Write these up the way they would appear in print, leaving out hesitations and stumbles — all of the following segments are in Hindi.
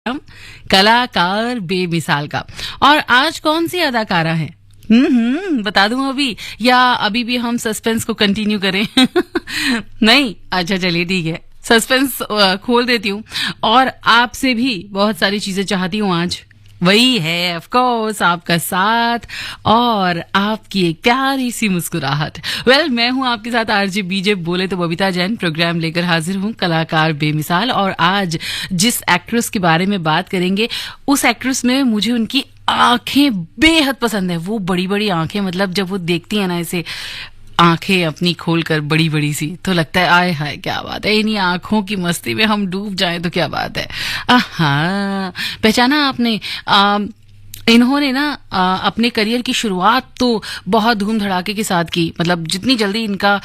कलाकार बेमिसाल का। और आज कौन सी अदाकारा है? बता दूं अभी, या अभी भी हम सस्पेंस को कंटिन्यू करें? नहीं, अच्छा चलिए ठीक है, सस्पेंस खोल देती हूँ और आपसे भी बहुत सारी चीजें चाहती हूँ आज। वही है ऑफ कोर्स आपका साथ और आपकी एक प्यारी सी मुस्कुराहट। मैं हूं आपके साथ आरजे बीजे बोले तो बबीता जैन, प्रोग्राम लेकर हाजिर हूं कलाकार बेमिसाल। और आज जिस एक्ट्रेस के बारे में बात करेंगे, उस एक्ट्रेस में मुझे उनकी आंखें बेहद पसंद है। वो बड़ी बड़ी आंखें, मतलब जब वो देखती है ना ऐसे आंखें अपनी खोलकर बड़ी बड़ी सी, तो लगता है आय हाय क्या बात है, इन्हीं आंखों की मस्ती में हम डूब जाएं तो क्या बात है। हाँ, पहचाना आपने? इन्होंने ना अपने करियर की शुरुआत तो बहुत धूम धड़ाके के साथ की। मतलब जितनी जल्दी इनका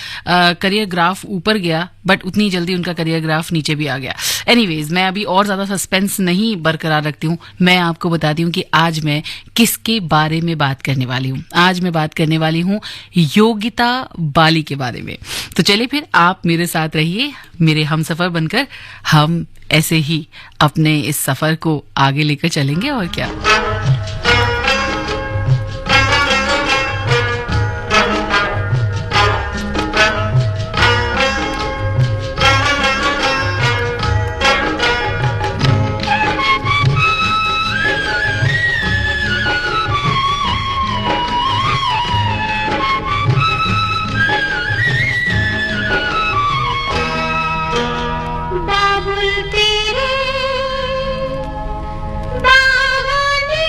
करियर ग्राफ ऊपर गया, बट उतनी जल्दी उनका करियर ग्राफ नीचे भी आ गया। एनीवेज, मैं अभी और ज्यादा सस्पेंस नहीं बरकरार रखती हूँ, मैं आपको बताती हूँ कि आज मैं किसके बारे में बात करने वाली हूँ। आज मैं बात करने वाली हूँ योगिता बाली के बारे में। तो चलिए फिर आप मेरे साथ रहिए, मेरे हमसफर बनकर। हम ऐसे ही अपने इस सफर को आगे लेकर चलेंगे और क्या। बाबुल तेरे बाबा ने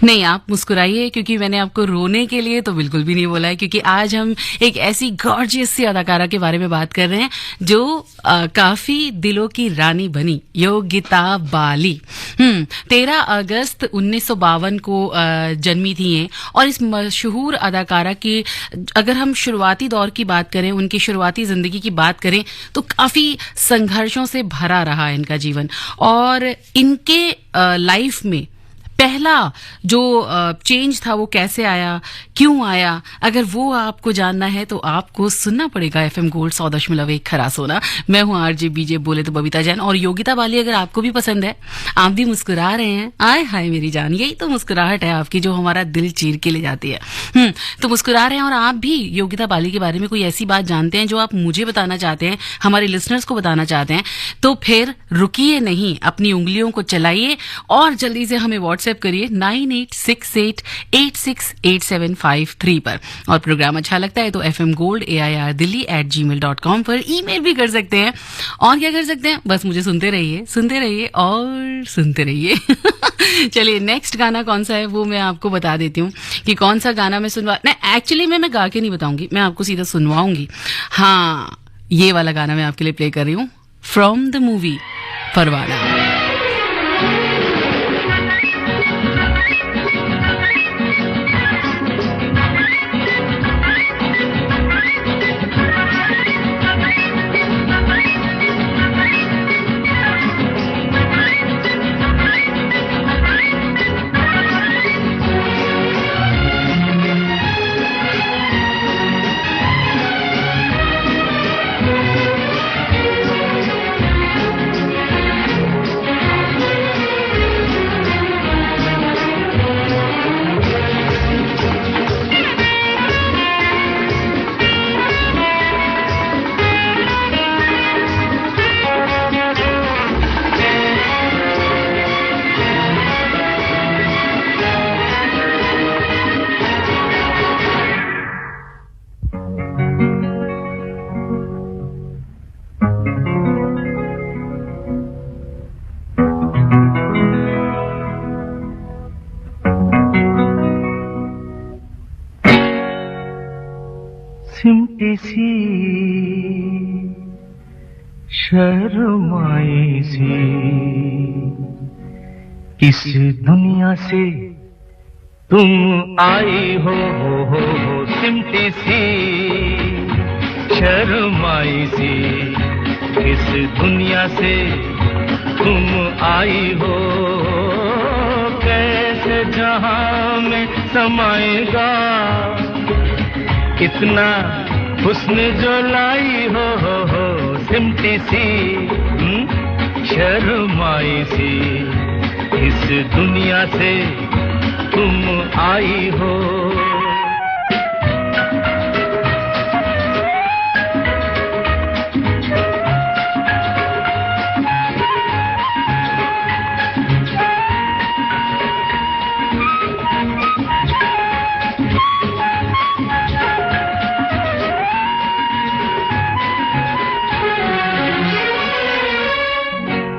नहीं, आप मुस्कुराइए, क्योंकि मैंने आपको रोने के लिए तो बिल्कुल भी नहीं बोला है, क्योंकि आज हम एक ऐसी गॉर्जियस सी अदाकारा के बारे में बात कर रहे हैं जो काफी दिलों की रानी बनी, योगिता बाली। 13 अगस्त 1952 को जन्मी थी ये, और इस मशहूर अदाकारा की अगर हम शुरुआती दौर की बात करें, उनकी शुरुआती जिंदगी की बात करें, तो काफी संघर्षों से भरा रहा है इनका जीवन। और इनके लाइफ में पहला जो चेंज था वो कैसे आया, क्यों आया, अगर वो आपको जानना है तो आपको सुनना पड़ेगा FM गोल्ड 100.1 खरा सोना। मैं हूँ RJ BJ बोले तो बबीता जैन, और योगिता बाली अगर आपको भी पसंद है, आप भी मुस्कुरा रहे हैं, आय हाय मेरी जान, यही तो मुस्कुराहट है आपकी जो हमारा दिल चीर के ले जाती है। तो मुस्कुरा रहे हैं, और आप भी योगिता बाली के बारे में कोई ऐसी बात जानते हैं जो आप मुझे बताना चाहते हैं, हमारे लिसनर्स को बताना चाहते हैं, तो फिर रुकिए नहीं, अपनी उंगलियों को चलाइए और जल्दी से हमें व्हाट्सएप करिए 9868868753 पर। और प्रोग्राम अच्छा लगता है तो FM Gold AIR Delhi@gmail.com पर ईमेल भी कर सकते हैं। और क्या कर सकते हैं, बस मुझे सुनते रहिए और सुनते रहिए। चलिए, नेक्स्ट गाना कौन सा है वो मैं आपको बता देती हूँ कि कौन सा गाना मैं एक्चुअली मैं गा के नहीं बताऊंगी, मैं आपको सीधा सुनवाऊंगी। हाँ, ये वाला गाना मैं आपके लिए प्ले कर रही हूँ, फ्रॉम द मूवी परवाना। सिमटी सी शर्माई सी किस दुनिया से तुम आई हो, सिमटी सी शर्माई सी किस दुनिया से तुम आई हो, कैसे जहां में समाएगा इतना हुस्न जो लाई हो, सिमटी सी शर्माई सी इस दुनिया से तुम आई हो।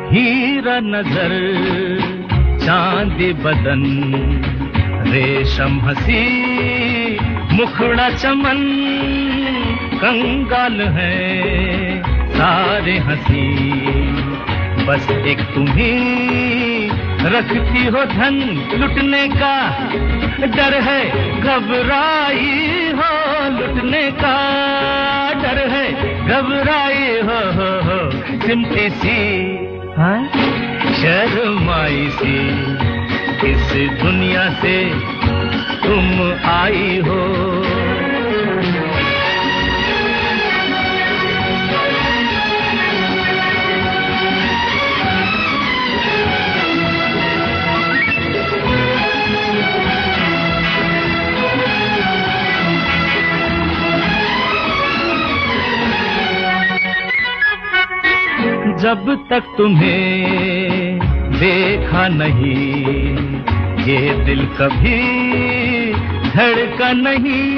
हीरा नजर चांद बदन रेशम हंसी मुखड़ा चमन, कंगाल है सारे हंसी, बस एक तुम्ही रखती हो धन लुटने का डर है, घबराई हो लुटने का डर है, घबराई हो सिमटी सी शर्माई सी इस दुनिया से तुम आई हो। जब तक तुम्हें देखा नहीं ये दिल कभी धड़का नहीं,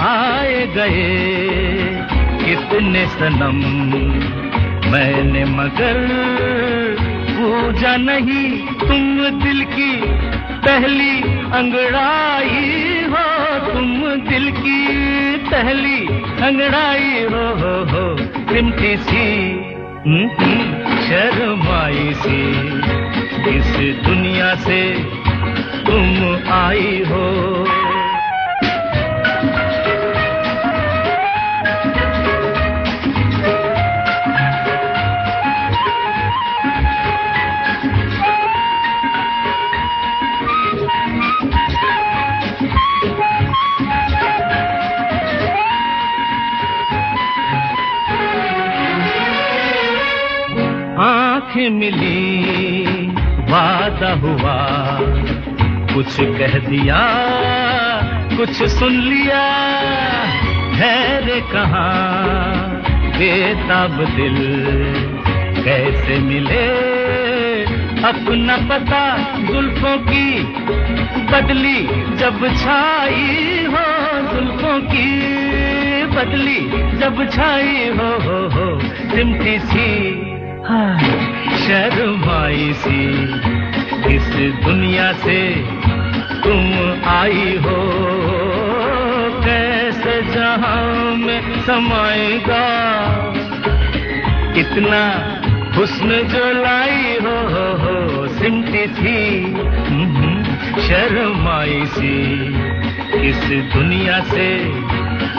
आए गए कितने सनम मैंने मगर पूजा नहीं, तुम दिल की पहली अंगड़ाई हो तुम, दिल की पहली अंगड़ाई हो सिमटी सी शर्माई सी, इस दुनिया से तुम आई हो। आंखें मिली वादा हुआ, कुछ कह दिया कुछ सुन लिया, ठहरे कहाँ बेताब दिल कैसे मिले अपना पता, जुल्फों की बदली जब छाई हो, जुल्फों की बदली जब छाई हो सिमटी सी शर्माई सी, इस दुनिया से तुम आई हो। कैसे जहां में समाएगा इतना हुस्न जो लाई हो सिमटी सी शर्माई सी, इस दुनिया से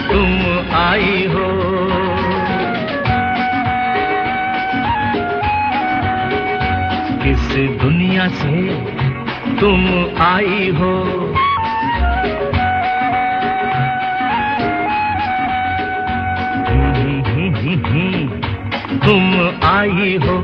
तुम आई हो। इस दुनिया से तुम आई हो। तुम आई हो।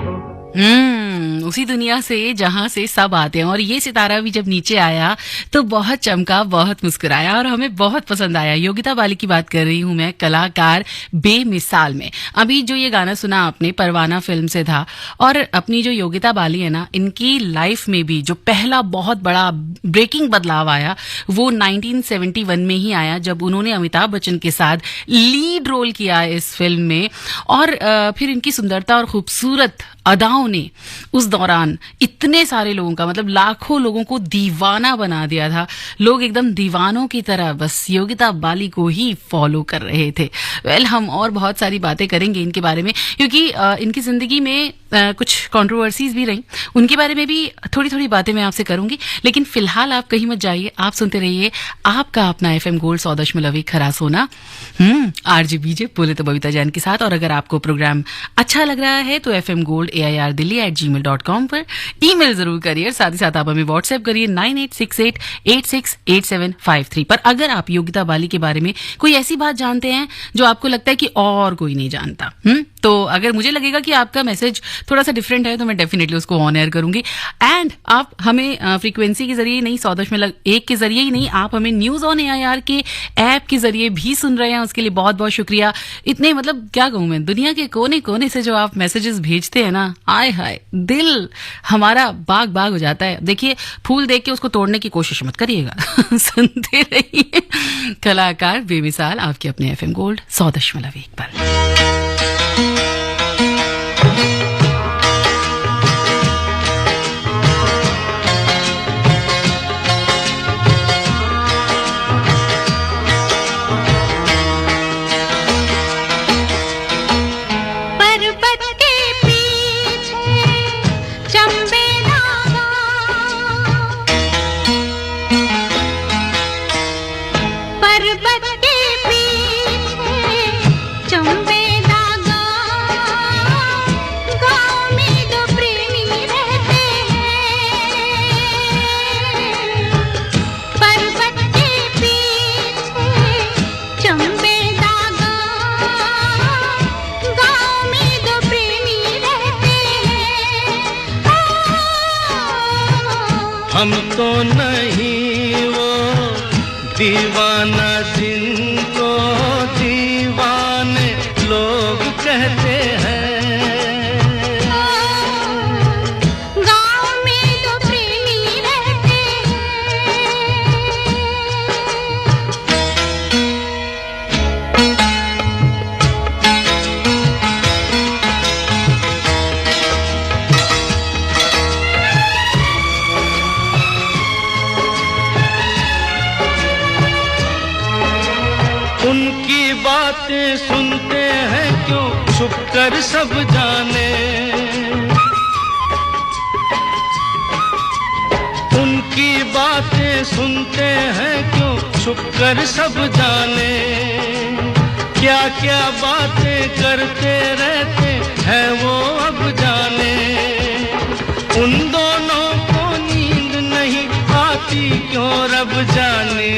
उसी दुनिया से जहां से सब आते हैं। और ये सितारा भी जब नीचे आया तो बहुत चमका, बहुत मुस्कुराया और हमें बहुत पसंद आया। योगिता बाली की बात कर रही हूं मैं, कलाकार बेमिसाल में। अभी जो ये गाना सुना आपने परवाना फिल्म से था। और अपनी जो योगिता बाली है ना, इनकी लाइफ में भी जो पहला बहुत बड़ा ब्रेकिंग बदलाव आया वो 1971 में ही आया, जब उन्होंने अमिताभ बच्चन के साथ लीड रोल किया इस फिल्म में। और फिर इनकी सुंदरता और खूबसूरत अदाओं ने उस दौरान इतने सारे लोगों का, मतलब लाखों लोगों को दीवाना बना दिया था। लोग एकदम दीवानों की तरह बस योगिता बाली को ही फॉलो कर रहे थे। हम और बहुत सारी बातें करेंगे इनके बारे में, क्योंकि इनकी जिंदगी में कुछ कंट्रोवर्सीज भी रही, उनके बारे में भी थोड़ी थोड़ी बातें मैं आपसे करूंगी। लेकिन फिलहाल आप कहीं मत जाइए, आप सुनते रहिए आपका अपना FM गोल्ड 100.1 खरा सोना, आरजे बीजे बोले तो बबीता जैन के साथ। और अगर आपको प्रोग्राम अच्छा लग रहा है तो FM गोल्ड AIRDilli@gmail.com पर ईमेल जरूर करिए। साथ ही साथ आप हमें व्हाट्सएप करिए 9868868753 पर। अगर आप योगिता बाली के बारे में कोई ऐसी बात जानते हैं जो आपको लगता है कि और कोई नहीं जानता, तो अगर मुझे लगेगा कि आपका मैसेज थोड़ा सा डिफरेंट है तो मैं डेफिनेटली उसको ऑन एयर करूंगी। एंड आप हमें फ्रीक्वेंसी के जरिए नहीं, 100.1 के जरिए ही नहीं, आप हमें न्यूज ऑन AIR के ऐप के जरिए भी सुन रहे हैं। उसके लिए बहुत बहुत शुक्रिया। इतने, मतलब क्या कहूं मैं, दुनिया के कोने कोने से जो आप मैसेजेस भेजते हैं ना, आय हाय, दिल हमारा बाग बाग हो जाता है। देखिए, फूल देख के उसको तोड़ने की कोशिश मत करिएगा। सुनते रहिए कलाकार बेमिसाल आपके अपने FM गोल्ड 100.1 पर। हम तो नहीं वो दीवाना जिनको दीवाने लोग कहते हैं। गाँव में तो प्रेमी रहते उनकी बातें सुनते हैं क्यों छुप कर सब जाने, उनकी बातें सुनते हैं क्यों छुप कर सब जाने, क्या क्या बातें करते रहते हैं वो अब जाने। उन दोनों को नींद नहीं आती क्यों रब जाने,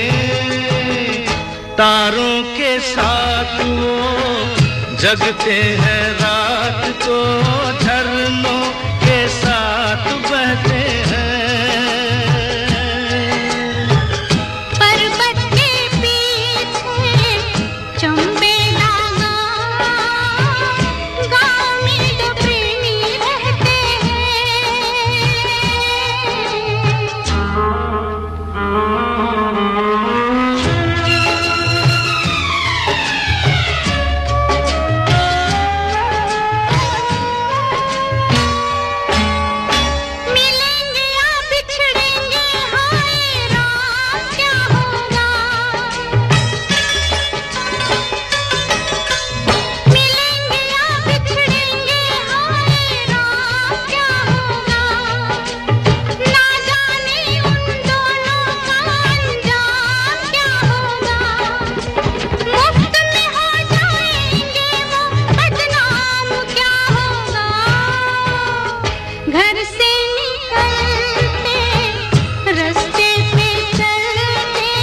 तारों के साथ वो जगते हैं रात को, झरनों के साथ बहते हैं। पर्वत के पीछे चंबेला गाँव में दो प्रेमी रहते मिलेंगे या बिछड़ेंगे, हाय राम क्या होगा। मिलेंगे या बिछड़ेंगे, हाय राम क्या होगा। ना जाने उन दोनों का अंजाम क्या होगा। मुफ्त में हो जाएंगे वो बदनाम क्या होगा। घर से निकलते रास्ते पे चलते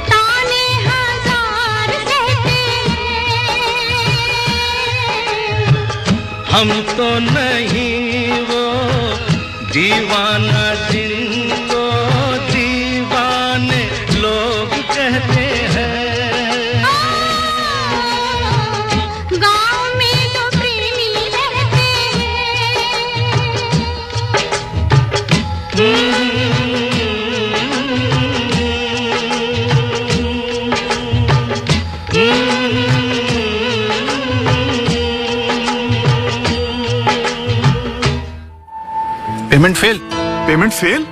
ताने हजार सहते हैं। हम तो नहीं वो दीवाना जिनको दीवाने लोग कहते हैं। गाँव में दो प्रेमी रहते पेमेंट फेल। Payment fail?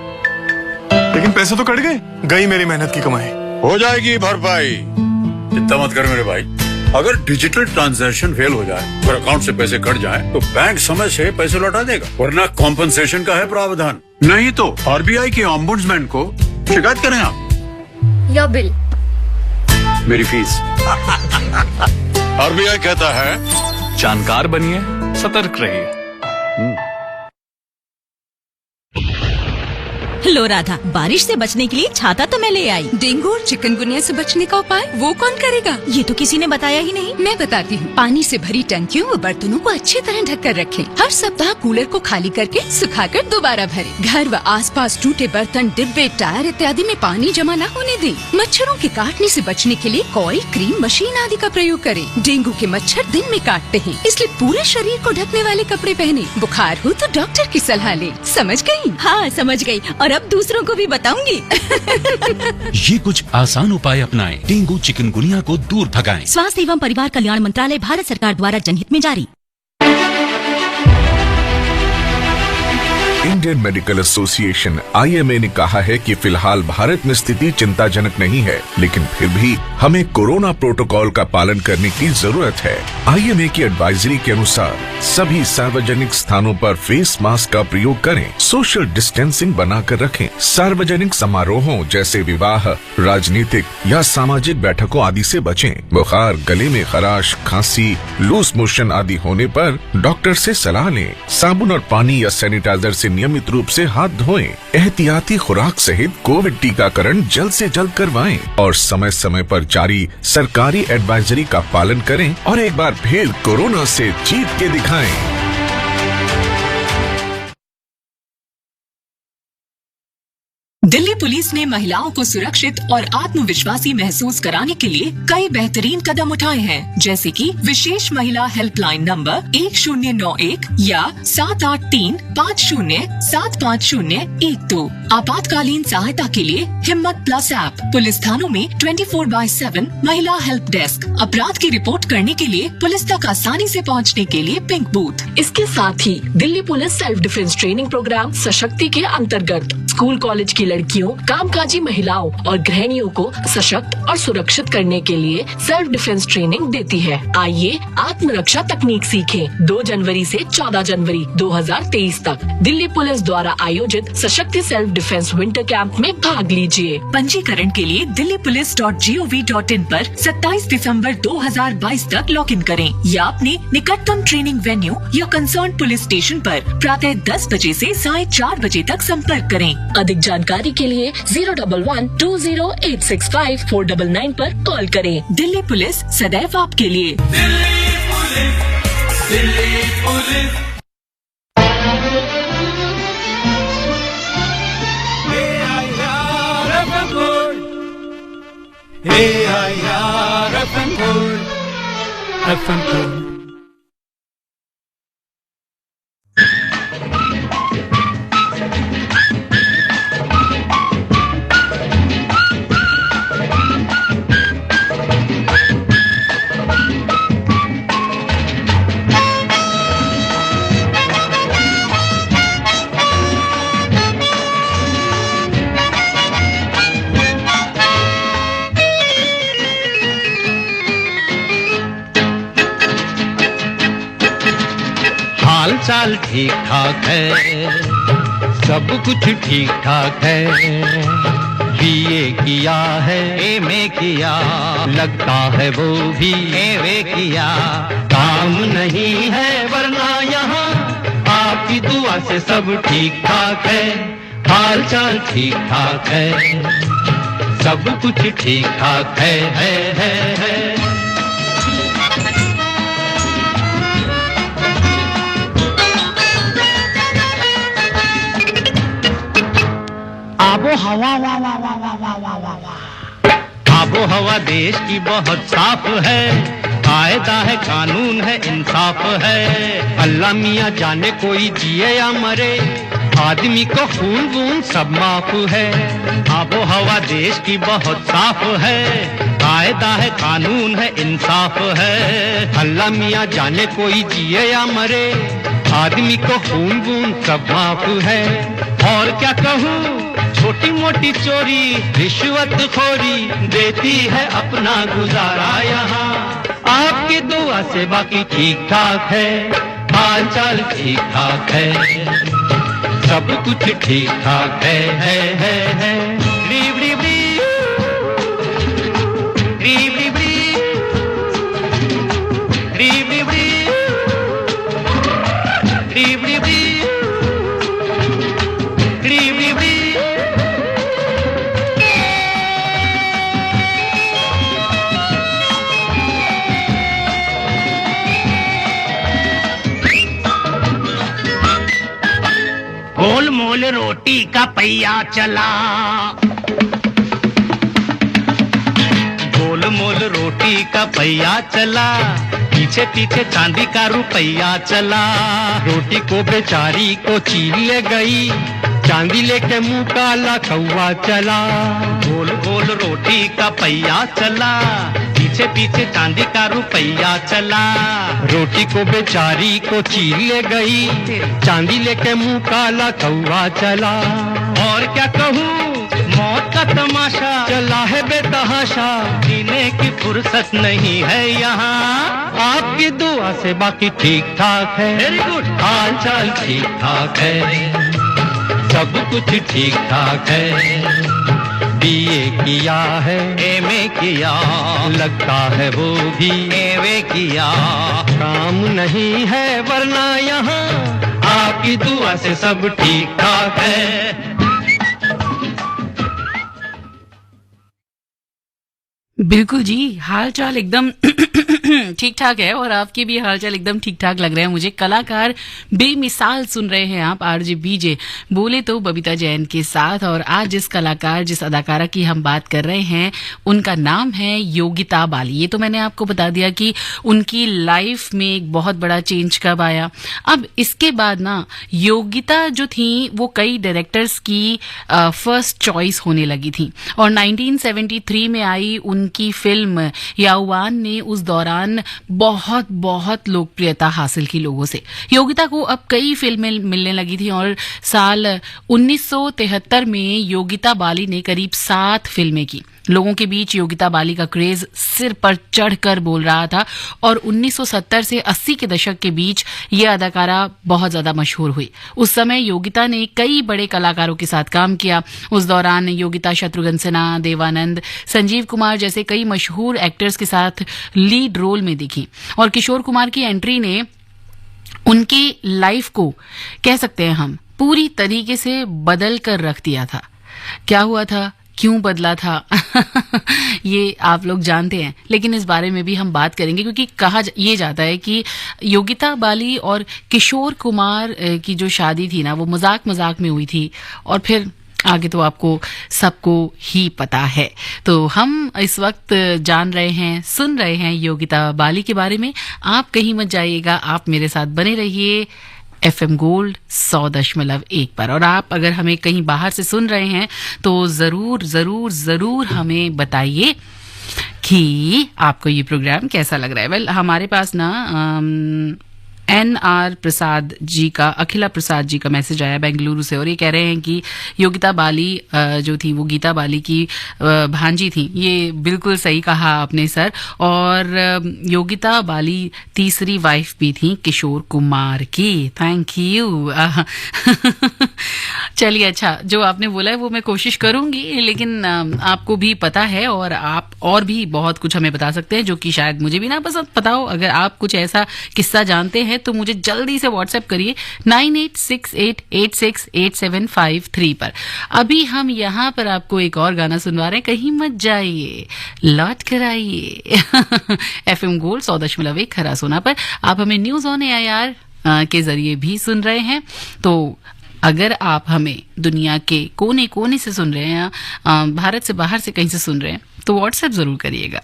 लेकिन पैसे तो कट गए, गई मेरी मेहनत की कमाई। हो जाएगी भरपाई, चिंता मत कर मेरे भाई। अगर डिजिटल ट्रांजैक्शन फेल हो जाए और अकाउंट से पैसे कट जाए तो बैंक समय से पैसे लौटा देगा, वरना कॉम्पनसेशन का है प्रावधान। नहीं तो आरबीआई के ओम्बुड्समैन को शिकायत करें आप। Your bill. मेरी फीस। आरबीआई कहता है जानकार बनिए, सतर्क रहिए। लो राधा, बारिश से बचने के लिए छाता तो मैं ले आई। डेंगू और चिकनगुनिया से बचने का उपाय वो कौन करेगा? ये तो किसी ने बताया ही नहीं। मैं बताती हूँ। पानी से भरी टंकियों व बर्तनों को अच्छी तरह ढक कर रखें। हर सप्ताह कूलर को खाली करके सुखाकर दोबारा भरें। घर व आसपास टूटे बर्तन, डिब्बे, टायर इत्यादि में पानी जमा न होने दें। मच्छरों के काटने से बचने के लिए कॉइल, क्रीम, मशीन आदि का प्रयोग करें। डेंगू के मच्छर दिन में काटते हैं, इसलिए पूरे शरीर को ढकने वाले कपड़े पहने। बुखार हो तो डॉक्टर की सलाह ले। समझ गयी? हाँ समझ गई, और अब दूसरों को भी बताऊंगी। ये कुछ आसान उपाय अपनाएं, डेंगू चिकनगुनिया को दूर भगाएं। स्वास्थ्य एवं परिवार कल्याण मंत्रालय, भारत सरकार द्वारा जनहित में जारी। इंडियन मेडिकल एसोसिएशन IMA ने कहा है कि फिलहाल भारत में स्थिति चिंताजनक नहीं है, लेकिन फिर भी हमें कोरोना प्रोटोकॉल का पालन करने की जरूरत है। IMA की एडवाइजरी के अनुसार सभी सार्वजनिक स्थानों पर फेस मास्क का प्रयोग करें, सोशल डिस्टेंसिंग बनाकर रखें। सार्वजनिक समारोहों जैसे विवाह, राजनीतिक या सामाजिक बैठकों आदि से बचें। बुखार, गले में खराश, खांसी, लूज मोशन आदि होने पर डॉक्टर से सलाह लें। साबुन और पानी या सैनिटाइजर से नियमित रूप से हाथ धोएं। एहतियाती खुराक सहित कोविड टीकाकरण जल्द से जल्द करवाएं और समय समय पर जारी सरकारी एडवाइजरी का पालन करें और एक बार फिर कोरोना से जीत के दिखाएं। दिल्ली पुलिस ने महिलाओं को सुरक्षित और आत्मविश्वासी महसूस कराने के लिए कई बेहतरीन कदम उठाए हैं, जैसे कि विशेष महिला हेल्पलाइन नंबर 1091 या 78350755012। आपातकालीन सहायता के लिए हिम्मत प्लस ऐप। पुलिस थानों में 24/7 महिला हेल्प डेस्क। अपराध की रिपोर्ट करने के लिए पुलिस तक आसानी से पहुंचने के लिए पिंक बूथ। इसके साथ ही Delhi police self defence training programme Sashakti के अंतर्गत स्कूल कॉलेज की लड़कियों, कामकाजी महिलाओं और गृहिणियों को सशक्त और सुरक्षित करने के लिए सेल्फ डिफेंस ट्रेनिंग देती है। आइए आत्मरक्षा तकनीक सीखें। 2 जनवरी से 14 जनवरी 2023 तक दिल्ली पुलिस द्वारा आयोजित सशक्ति सेल्फ डिफेंस विंटर कैंप में भाग लीजिए। पंजीकरण के लिए dillipolice.gov.in पर 27 दिसंबर 2022 तक लॉगिन करें या अपने निकटतम ट्रेनिंग वेन्यू या कंसर्न पुलिस स्टेशन पर प्रातः 10 बजे से साढ़े 4 बजे तक संपर्क करें। अधिक जानकारी के लिए 011-20865499 पर कॉल करें। दिल्ली पुलिस सदैव आपके लिए। हाल चाल ठीक ठाक है, सब कुछ ठीक ठाक है। बीए किया है, एमए किया, लगता है वो भी एवे किया। काम नहीं है वरना यहाँ आपकी दुआ से सब ठीक ठाक है। हाल चाल ठीक ठाक है, सब कुछ ठीक ठाक है। आबो हवा आबो हवा देश की बहुत साफ है। कायदा है, कानून है, इंसाफ है। अल्लाह मियाँ जाने कोई जिए या मरे, आदमी को खून वून सब माफ है। आबो हवा देश की बहुत साफ है। कायदा है, कानून है, इंसाफ है। अल्लाह मियाँ जाने कोई जिए या मरे, आदमी को खून वून सब माफ है। और क्या कहूँ, छोटी मोटी चोरी रिश्वत खोरी देती है अपना गुजारा यहाँ। आपकी दुआ से बाकी ठीक ठाक है, हाल चाल ठीक ठाक है, सब कुछ ठीक ठाक है। गोल मोल रोटी का पहिया चला, गोल मोल रोटी का पहिया चला, पीछे पीछे चांदी का रुपया चला। रोटी को बेचारी को चीर ले गई, चांदी लेके मुंह काला कौवा चला। गोल गोल रोटी का पहिया चला, पीछे पीछे चांदी का रुपया चला। रोटी को बेचारी को चीर ले गई, चांदी लेके मुंह काला कौवा चला। और क्या कहूँ, मौत का तमाशा चला है बेतहाशा, जीने की फुर्सत नहीं है यहाँ। आपकी दुआ से बाकी ठीक ठाक है, वेरी गुड, हाल चाल ठीक ठाक है, सब कुछ ठीक ठाक है। बीए किया है, एमए किया, लगता है वो भी एवे किया। काम नहीं है वरना यहाँ आपकी दुआ से सब ठीक ठाक है। बिल्कुल जी, हाल चाल एकदम ठीक ठाक है और आपके भी हाल चाल एकदम ठीक ठाक लग रहे हैं मुझे। कलाकार बेमिसाल सुन रहे हैं आप, आरजे बीजे बोले तो बबीता जैन के साथ। और आज जिस कलाकार, जिस अदाकारा की हम बात कर रहे हैं, उनका नाम है योगिता बाली। ये तो मैंने आपको बता दिया कि उनकी लाइफ में एक बहुत बड़ा चेंज कब आया। अब इसके बाद ना योगिता जो थी वो कई डायरेक्टर्स की फर्स्ट चॉइस होने लगी थी और 1973 में आई उनकी फिल्म यावान ने उस दौरान दौरान बहुत बहुत लोकप्रियता हासिल की लोगों से। योगिता को अब कई फिल्में मिलने लगी थी और साल 1973 में योगिता बाली ने करीब 7 फिल्में की। लोगों के बीच योगिता बाली का क्रेज सिर पर चढ़कर बोल रहा था और 1970 से 80 के दशक के बीच ये अदाकारा बहुत ज्यादा मशहूर हुई। उस समय योगिता ने कई बड़े कलाकारों के साथ काम किया। उस दौरान योगिता शत्रुघ्न सिन्हा, देवानंद, संजीव कुमार जैसे कई मशहूर एक्टर्स के साथ लीड रोल में दिखी और किशोर कुमार की एंट्री ने उनकी लाइफ को, कह सकते हैं हम, पूरी तरीके से बदल कर रख दिया था। क्या हुआ था, क्यों बदला था ये आप लोग जानते हैं, लेकिन इस बारे में भी हम बात करेंगे क्योंकि कहा ये जाता है कि योगिता बाली और किशोर कुमार की जो शादी थी ना, वो मजाक मजाक में हुई थी और फिर आगे तो आपको सबको ही पता है। तो हम इस वक्त जान रहे हैं, सुन रहे हैं योगिता बाली के बारे में। आप कहीं मत जाइएगा, आप मेरे साथ बने रहिए FM गोल्ड 100.1 पर। और आप अगर हमें कहीं बाहर से सुन रहे हैं तो जरूर जरूर जरूर हमें बताइए कि आपको ये प्रोग्राम कैसा लग रहा है। वेल, हमारे पास ना NR प्रसाद जी का, अखिला प्रसाद जी का मैसेज आया बेंगलुरु से और ये कह रहे हैं कि योगिता बाली जो थी वो गीता बाली की भांजी थी। ये बिल्कुल सही कहा आपने सर। और योगिता बाली तीसरी वाइफ भी थी किशोर कुमार की। Thank you. चलिए, अच्छा, जो आपने बोला है वो मैं कोशिश करूंगी, लेकिन आपको भी पता है और आप और भी बहुत कुछ हमें बता सकते हैं जो कि शायद मुझे भी ना पता हो। अगर आप कुछ ऐसा किस्सा जानते हैं तो मुझे जल्दी से व्हाट्सएप करिए 9868868753 पर। अभी हम यहाँ पर आपको एक और गाना सुनवा रहे हैं, कहीं मत जाइए, लौट कर आइए। FM गोल्ड 100.1 खरा सोना पर आप हमें न्यूज ऑन AIR के जरिए भी सुन रहे हैं। तो अगर आप हमें दुनिया के कोने कोने से सुन रहे हैं, भारत से बाहर से कहीं से सुन रहे हैं, तो व्हाट्सएप जरूर करिएगा।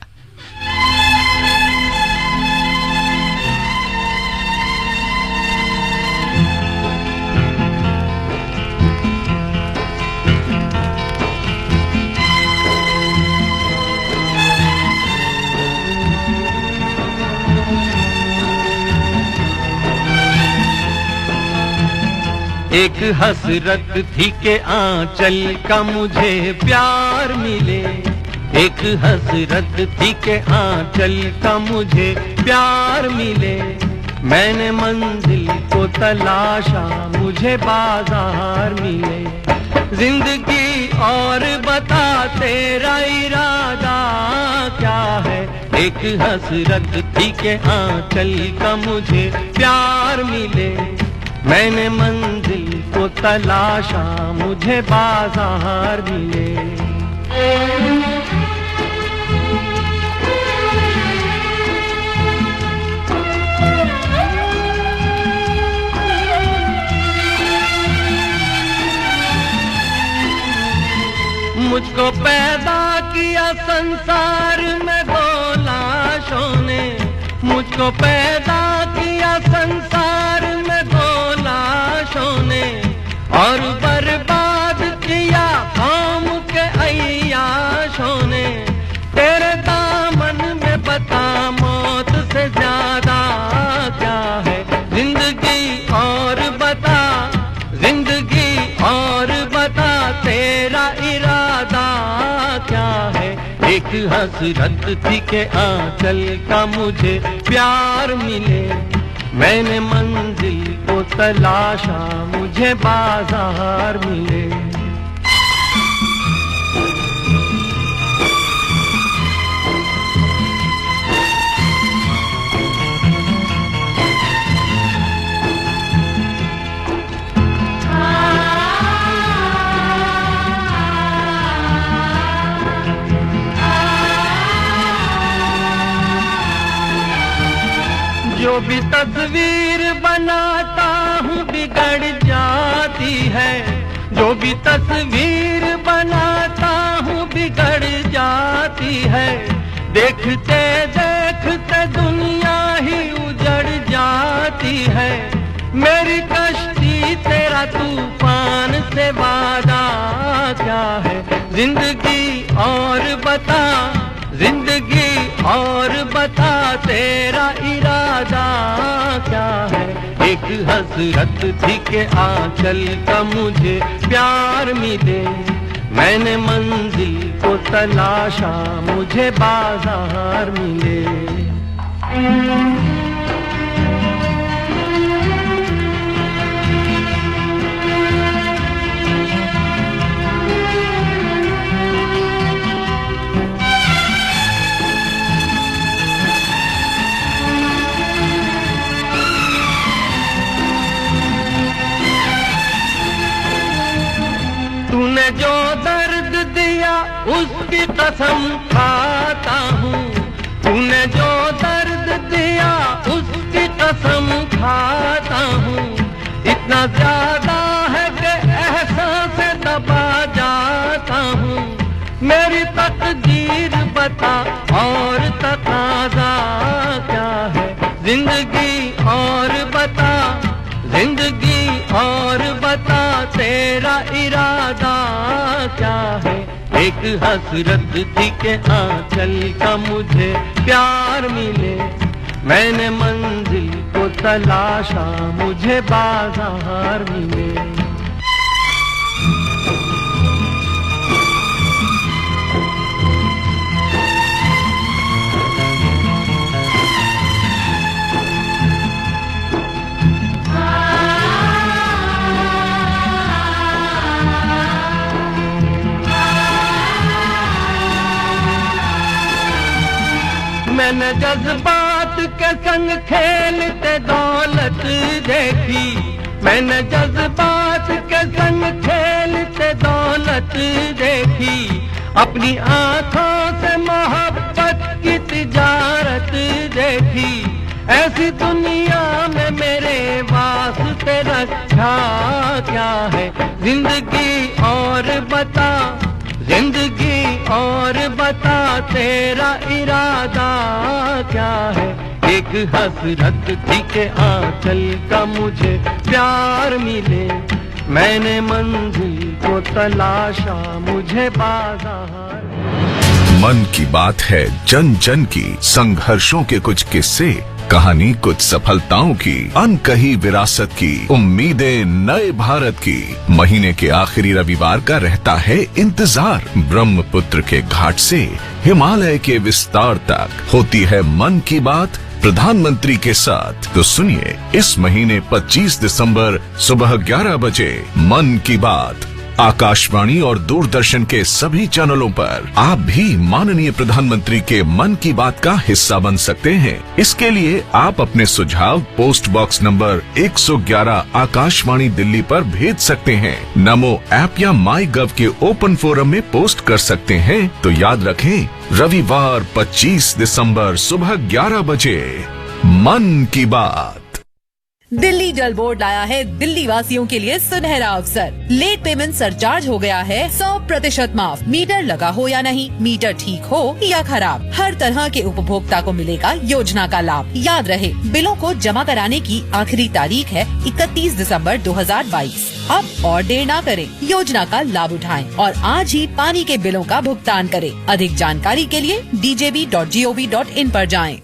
एक हसरत थी के आंचल का मुझे प्यार मिले, एक हसरत थी के आंचल का मुझे प्यार मिले। मैंने मंजिल को तलाशा, मुझे बाजार मिले। जिंदगी और बता तेरा इरादा क्या है। एक हसरत थी के आंचल का मुझे प्यार मिले। मैंने मंजिल को तलाशा, मुझे बाजार मिले। मुझको पैदा किया संसार में दो लाशों ने, मुझको पैदा किया संसार में दो लाशों ने, और बर्बाद किया कौम के अय्याशों ने। तेरे दामन में बता मौत से ज्यादा क्या है। जिंदगी और बता, जिंदगी और बता तेरा इरादा क्या है। एक हसरत थी के आंचल का मुझे प्यार मिले। मैंने मंजिल को तलाशा, मुझे बाजार मिले। जो भी तस्वीर बनाता हूँ बिगड़ जाती है, जो भी तस्वीर बनाता हूँ बिगड़ जाती है। देखते देखते दुनिया ही उजड़ जाती है। मेरी कश्ती तेरा तूफान से वादा क्या है। जिंदगी और बता, जिंदगी और बता तेरा इरादा क्या है। एक हसरत थी कि आंचल का मुझे प्यार मिले, मैंने मंजिल को तलाशा मुझे बाजार मिले। तूने जो दर्द दिया उसकी कसम खाता हूँ, तूने जो दर्द दिया उसकी कसम खाता हूँ। इतना ज्यादा है कि एहसास से दबा जाता हूँ। मेरी तकदीर बता और तकाज़ा क्या है। जिंदगी और बता, जिंदगी और बता तेरा इरादा क्या है। एक हसरत थी कि आंचल का मुझे प्यार मिले, मैंने मंजिल को तलाशा मुझे बाजार मिले। मैंने जज्बात के संग खेलते दौलत देखी, मैंने जज्बात के संग खेलते दौलत देखी। अपनी आंखों से मोहब्बत की तिजारत देखी। ऐसी दुनिया में मेरे वास्ते रखा क्या है। जिंदगी और बता, जिंदगी और बता तेरा इरादा क्या है। एक हसरत थी कि आंचल का मुझे प्यार मिले, मैंने मंजिल को तलाशा मुझे बाजार। मन की बात है जन जन की, संघर्षों के कुछ किस्से, कहानी कुछ सफलताओं की, अनकही विरासत की, उम्मीदें नए भारत की। महीने के आखिरी रविवार का रहता है इंतजार। ब्रह्मपुत्र के घाट से हिमालय के विस्तार तक होती है मन की बात प्रधानमंत्री के साथ। तो सुनिए, इस महीने 25 दिसंबर सुबह 11 बजे मन की बात आकाशवाणी और दूरदर्शन के सभी चैनलों पर। आप भी माननीय प्रधानमंत्री के मन की बात का हिस्सा बन सकते हैं। इसके लिए आप अपने सुझाव post box number 111 Akashvani Delhi पर भेज सकते हैं। नमो ऐप या माई गव के ओपन फोरम में पोस्ट कर सकते हैं। तो याद रखें, रविवार 25 दिसंबर सुबह 11 बजे मन की बात। दिल्ली जल बोर्ड लाया है दिल्ली वासियों के लिए सुनहरा अवसर। लेट पेमेंट सरचार्ज हो गया है 100% माफ। मीटर लगा हो या नहीं, मीटर ठीक हो या खराब, हर तरह के उपभोक्ता को मिलेगा योजना का लाभ। याद रहे, बिलों को जमा कराने की आखिरी तारीख है 31 दिसंबर 2022। अब और देर ना करें, योजना का लाभ उठाएं और आज ही पानी के बिलों का भुगतान करें। अधिक जानकारी के लिए djb.gov.in पर जाएं।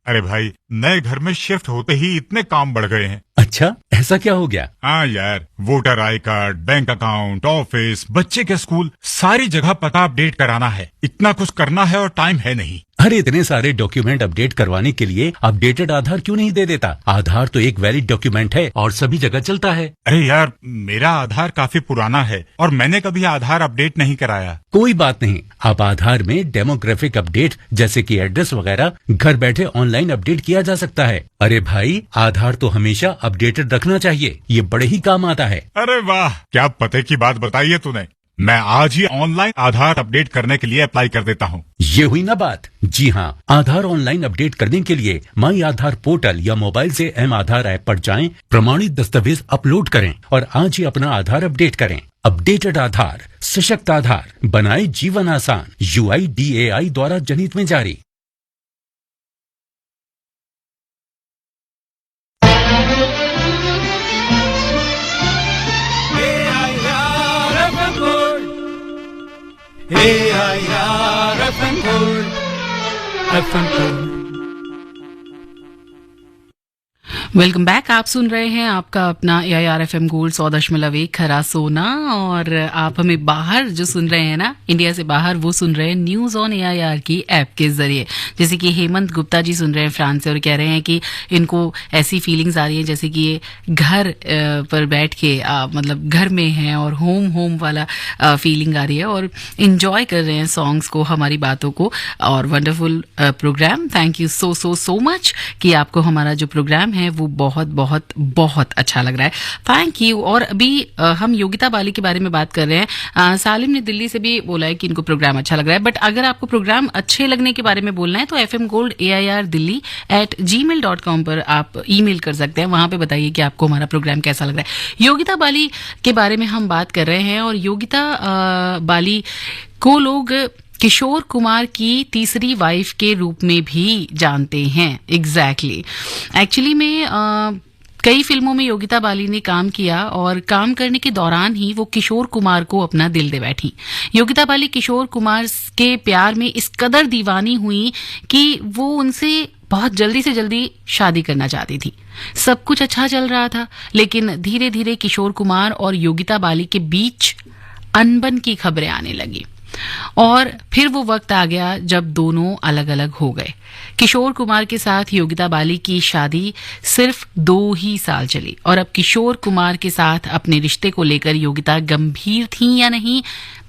अरे भाई, नए घर में शिफ्ट होते ही इतने काम बढ़ गए हैं। अच्छा, ऐसा क्या हो गया? हाँ यार, voter I card, bank account, office, बच्चे के स्कूल, सारी जगह पता अपडेट कराना है। इतना कुछ करना है और टाइम है नहीं। अरे इतने सारे डॉक्यूमेंट अपडेट करवाने के लिए अपडेटेड आधार क्यों नहीं दे देता? आधार तो एक वैलिड डॉक्यूमेंट है और सभी जगह चलता है। अरे यार, मेरा आधार काफी पुराना है और मैंने कभी आधार अपडेट नहीं कराया। कोई बात नहीं, आप आधार में डेमोग्राफिक अपडेट जैसे कि एड्रेस वगैरह घर बैठे ऑनलाइन अपडेट किया जा सकता है। अरे भाई, आधार तो हमेशा अपडेटेड रखना चाहिए, ये बड़े ही काम आता है। अरे वाह, क्या पते की बात बताई है तूने। मैं आज ही ऑनलाइन आधार अपडेट करने के लिए अप्लाई कर देता हूँ। ये हुई ना बात। जी हाँ, आधार ऑनलाइन अपडेट करने के लिए माई आधार पोर्टल या मोबाइल से एम आधार ऐप पर जाएं, प्रमाणित दस्तावेज अपलोड करें और आज ही अपना आधार अपडेट करें। अपडेटेड आधार, सशक्त आधार, बनाए जीवन आसान। UIDAI द्वारा जनहित में जारी। AIR FM FM welcome back. आप सुन रहे हैं आपका अपना AIR FM गोल्ड 100.1 खरा सोना, और आप हमें बाहर जो सुन रहे हैं ना, इंडिया से बाहर, वो सुन रहे हैं न्यूज ऑन AIR की ऐप के जरिए। जैसे कि हेमंत गुप्ता जी सुन रहे हैं फ्रांस से और कह रहे हैं कि इनको ऐसी फीलिंग्स आ रही है जैसे कि ये घर पर बैठ के मतलब घर में हैं और होम वाला फीलिंग आ रही है, और इंजॉय कर रहे हैं सॉन्ग्स को, हमारी बातों को। और wonderful program, thank you so much कि आपको हमारा जो प्रोग्राम है वो बहुत बहुत बहुत अच्छा लग रहा है। Thank you. और अभी हम योगिता बाली के बारे में बात कर रहे हैं। सालिम ने दिल्ली से भी बोला है कि इनको प्रोग्राम अच्छा लग रहा है, बट अगर आपको प्रोग्राम अच्छे लगने के बारे में बोलना है तो fmgoldAIRdelhi@gmail.com पर आप ईमेल कर सकते हैं। वहां पे बताइए कि आपको हमारा प्रोग्राम कैसा लग रहा है। योगिता बाली के बारे में हम बात कर रहे हैं, और योगिता बाली को लोग किशोर कुमार की तीसरी वाइफ के रूप में भी जानते हैं। एक्चुअली में कई फिल्मों में योगिता बाली ने काम किया, और काम करने के दौरान ही वो किशोर कुमार को अपना दिल दे बैठी। योगिता बाली किशोर कुमार के प्यार में इस कदर दीवानी हुई कि वो उनसे बहुत जल्दी से जल्दी शादी करना चाहती थी। सब कुछ अच्छा चल रहा था, लेकिन धीरे धीरे किशोर कुमार और योगिता बाली के बीच अनबन की खबरें आने लगी, और फिर वो वक्त आ गया जब दोनों अलग अलग हो गए। किशोर कुमार के साथ योगिता बाली की शादी सिर्फ 2 ही साल चली, और अब किशोर कुमार के साथ अपने रिश्ते को लेकर योगिता गंभीर थी या नहीं,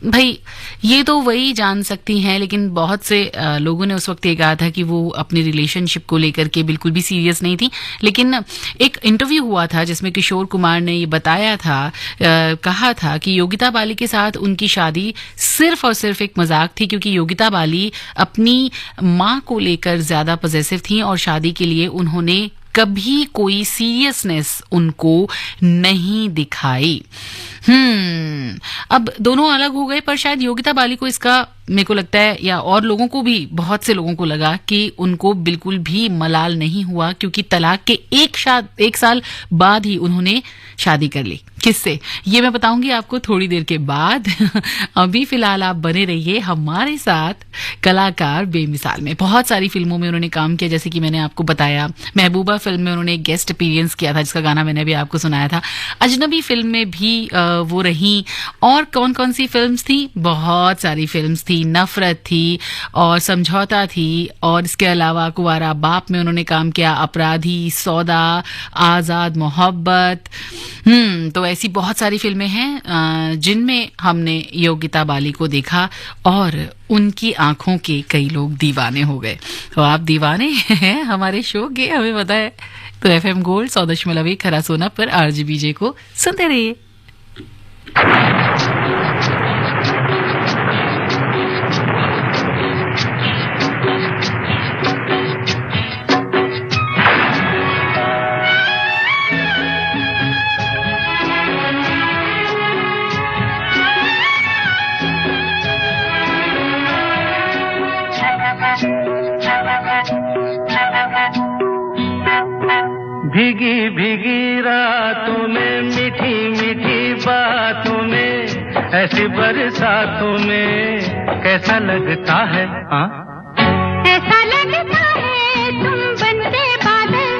भाई ये तो वही जान सकती हैं। लेकिन बहुत से लोगों ने उस वक्त ये कहा था कि वो अपने रिलेशनशिप को लेकर के बिल्कुल भी सीरियस नहीं थी। लेकिन एक इंटरव्यू हुआ था जिसमें किशोर कुमार ने ये बताया था, कहा था कि योगिता बाली के साथ उनकी शादी सिर्फ और सिर्फ एक मजाक थी, क्योंकि योगिता बाली अपनी माँ को लेकर ज्यादा पॉजिटिव थी, और शादी के लिए उन्होंने कभी कोई सीरियसनेस उनको नहीं दिखाई। अब दोनों अलग हो गए, पर शायद योगिता बाली को इसका, मेरे को लगता है, या और लोगों को भी, बहुत से लोगों को लगा कि उनको बिल्कुल भी मलाल नहीं हुआ, क्योंकि तलाक के एक साल बाद ही उन्होंने शादी कर ली। किससे, ये मैं बताऊंगी आपको थोड़ी देर के बाद। अभी फिलहाल आप बने रहिए हमारे साथ कलाकार बेमिसाल में। बहुत सारी फिल्मों में उन्होंने काम किया, जैसे कि मैंने आपको बताया महबूबा फिल्म में उन्होंने गेस्ट अपीयरेंस किया था, जिसका गाना मैंने भी आपको सुनाया था। अजनबी फिल्म में भी वो रही, और कौन कौन सी फिल्म्स थी, बहुत सारी फिल्म्स थी। नफरत थी, और समझौता थी, और इसके अलावा कुंवारा बाप में उन्होंने काम किया, अपराधी, सौदा, आजाद मोहब्बत। तो ऐसी बहुत सारी फिल्में हैं जिनमें हमने योगिता बाली को देखा, और उनकी आंखों के कई लोग दीवाने हो गए। तो आप दीवाने हैं हमारे शो के, हमें पता है। तो FM गोल्ड 100.1 खरा सोना पर RGBJ को सुनते रहिए। भीगी भीगी रातों में, मीठी मीठी बातों में, ऐसी बरसातों में कैसा लगता है, हाँ? ऐसा लगता है तुम बनते बादल,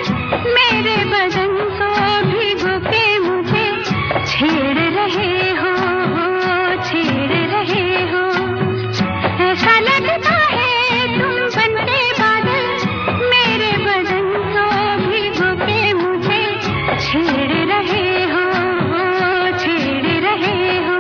मेरे बदन को भिगो के मुझे छेड़ रहे हो, छेड़ रहे हो। ऐसा लगता है तुम बनते बादल, मेरे बदन को भिगो के मुझे छेड़ रहे हो, छेड़ रहे हो।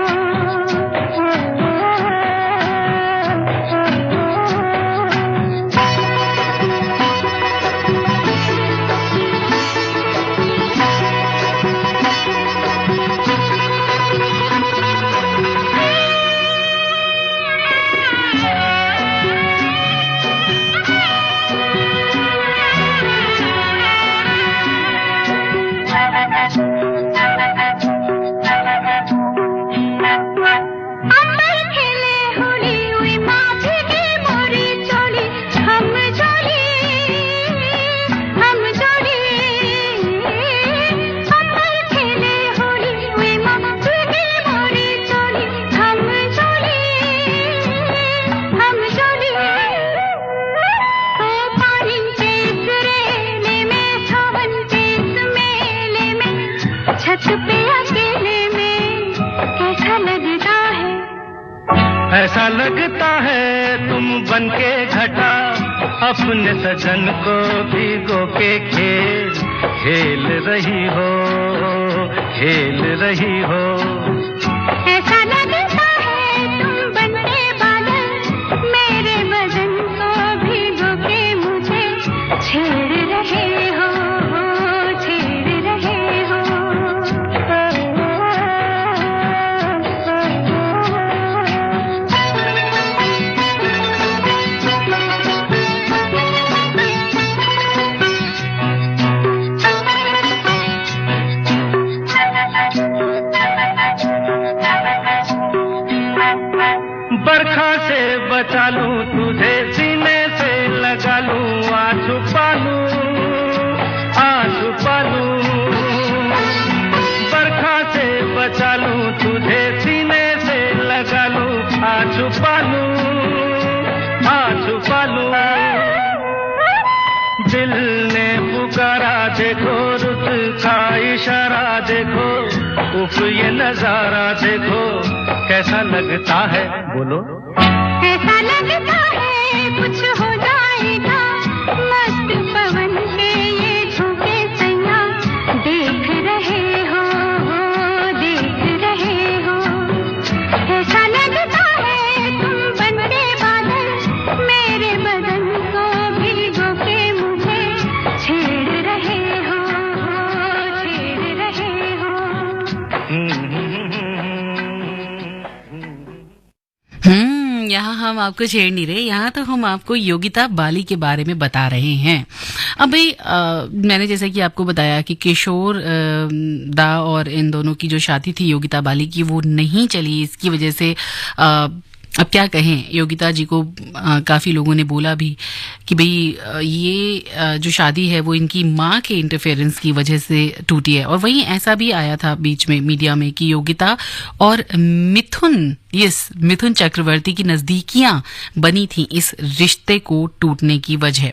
वक्त पे अकेले में कैसा लगता है? ऐसा लगता है तुम बनके घटा अपने सजन को भिगो के खेल रही हो, खेल रही हो। ऐसा लगता है तुम बनके बादल मेरे बदन को भिगो के मुझे छेड़ रहे हो, छेड़ रहे हो। बरखा से बचा लूं तुझे, सीने से लगा लूं, आंसू पालूं, आंसू पालूं। बरखा से बचा लूं तुझे, सीने से लगा लूं, आंसू पालूं, आंसू पालूं। दिल ने पुकारा देखो, रुत का इशारा देखो, उफ ये नजारा देखो, कैसा लगता है बोलो? ऐसा लगता है कुछ हो जाएगा, मस्त पवन के ये झोंके सैया देख रहे हो, देख रहे हो। ऐसा लगता है तुम बनके बादल मेरे बदन को भिगो के मुझे छेड़ रहे हो, छेड़ रहे हो। यहाँ हम आपको छेड़ नहीं रहे, यहाँ तो हम आपको योगिता बाली के बारे में बता रहे हैं। अब भाई मैंने जैसे कि आपको बताया कि किशोर दा और इन दोनों की जो शादी थी योगिता बाली की वो नहीं चली, इसकी वजह से अब क्या कहें, योगिता जी को काफ़ी लोगों ने बोला भी कि भाई ये जो शादी है वो इनकी माँ के इंटरफेरेंस की वजह से टूटी है। और वहीं ऐसा भी आया था बीच में मीडिया में कि योगिता और मिथुन चक्रवर्ती की नज़दीकियां बनी थी इस रिश्ते को टूटने की वजह।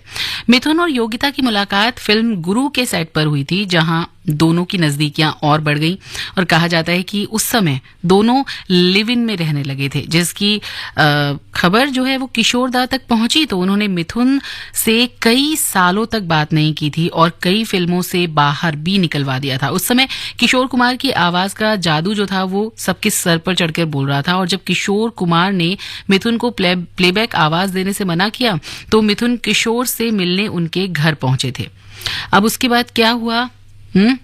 मिथुन और योगिता की मुलाकात फिल्म गुरु के सेट पर हुई थी, जहां दोनों की नज़दीकियां और बढ़ गईं और कहा जाता है कि उस समय दोनों लिव इन में रहने लगे थे, जिसकी खबर जो है वो किशोर दा तक पहुंची तो उन्होंने मिथुन से कई सालों तक बात नहीं की थी और कई फिल्मों से बाहर भी निकलवा दिया था। उस समय किशोर कुमार की आवाज का जादू जो था वो सबके सर पर चढ़कर बोल रहा था और जब किशोर कुमार ने मिथुन को प्लेबैक आवाज देने से मना किया तो मिथुन किशोर से मिलने उनके घर पहुंचे थे। अब उसके बाद क्या हुआ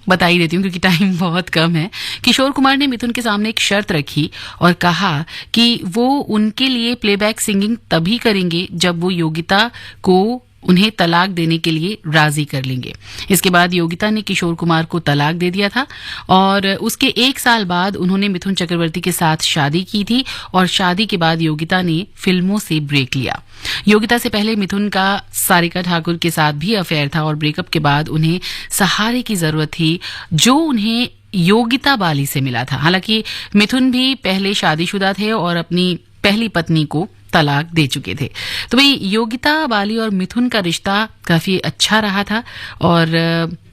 बता ही देती हूँ क्योंकि टाइम बहुत कम है। किशोर कुमार ने मिथुन के सामने एक शर्त रखी और कहा कि वो उनके लिए प्लेबैक सिंगिंग तभी करेंगे जब वो योगिता को उन्हें तलाक देने के लिए राजी कर लेंगे। इसके बाद योगिता ने किशोर कुमार को तलाक दे दिया था और उसके 1 साल बाद उन्होंने मिथुन चक्रवर्ती के साथ शादी की थी और शादी के बाद योगिता ने फिल्मों से ब्रेक लिया। योगिता से पहले मिथुन का सारिका ठाकुर के साथ भी अफेयर था और ब्रेकअप के बाद उन्हें सहारे की जरूरत थी जो उन्हें योगिता बाली से मिला था। हालांकि मिथुन भी पहले शादीशुदा थे और अपनी पहली पत्नी को तलाक दे चुके थे। तो भाई योगिता बाली और मिथुन का रिश्ता काफी अच्छा रहा था और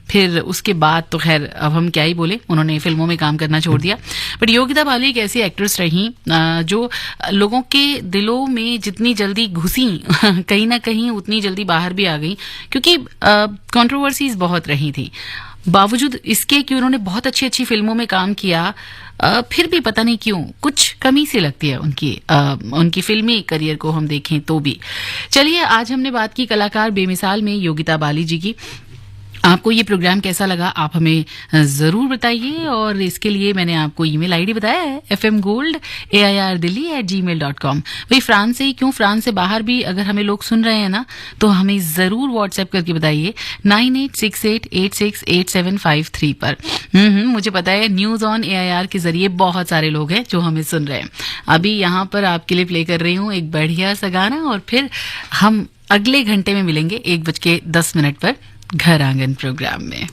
फिर उसके बाद तो खैर अब हम क्या ही बोले, उन्होंने फिल्मों में काम करना छोड़ दिया। बट योगिता बाली एक ऐसी एक्ट्रेस रही जो लोगों के दिलों में जितनी जल्दी घुसी कहीं ना कहीं उतनी जल्दी बाहर भी आ गई, क्योंकि कंट्रोवर्सीज बहुत रही थी। बावजूद इसके कि उन्होंने बहुत अच्छी अच्छी फिल्मों में काम किया, फिर भी पता नहीं क्यों कुछ कमी सी लगती है उनकी फिल्मी करियर को हम देखें तो भी। चलिए, आज हमने बात की कलाकार बेमिसाल में योगिता बाली जी की। आपको ये प्रोग्राम कैसा लगा आप हमें जरूर बताइए और इसके लिए मैंने आपको ईमेल आईडी बताया है fmgold@airdelhi@gmail.com। भाई फ्रांस से ही क्यों, फ्रांस से बाहर भी अगर हमें लोग सुन रहे हैं ना तो हमें जरूर व्हाट्सएप करके बताइए 9868868753 पर। मुझे पता है न्यूज ऑन AIR के जरिए बहुत सारे लोग हैं जो हमें सुन रहे हैं। अभी यहाँ पर आपके लिए प्ले कर रही हूँ एक बढ़िया सा गाना और फिर हम अगले घंटे में मिलेंगे 1:10 पर घर आंगन प्रोग्राम में।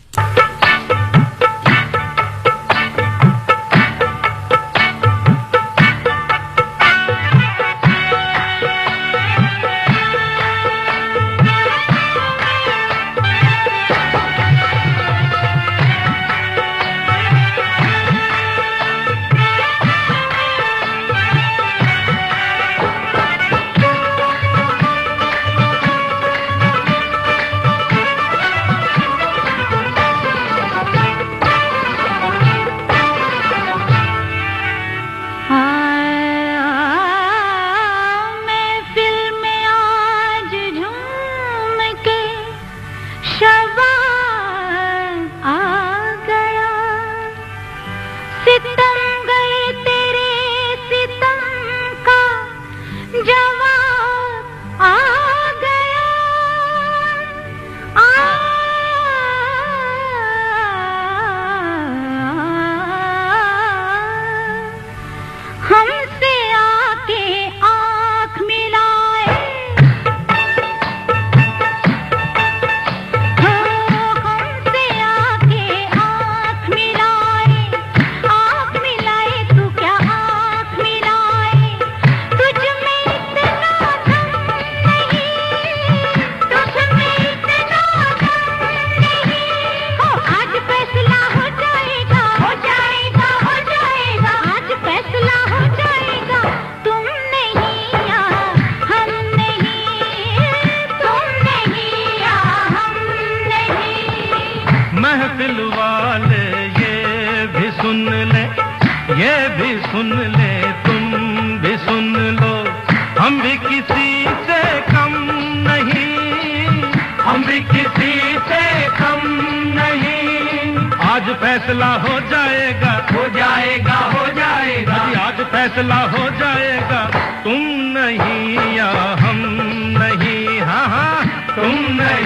महफिल वाले ये भी सुन ले, ये भी सुन ले, तुम भी सुन लो, हम भी किसी से कम नहीं, हम भी किसी से कम नहीं। आज फैसला हो जाएगा, हो जाएगा, हो जाएगा, आज फैसला हो जाएगा, तुम नहीं या हम नहीं, हाँ हाँ तुम नहीं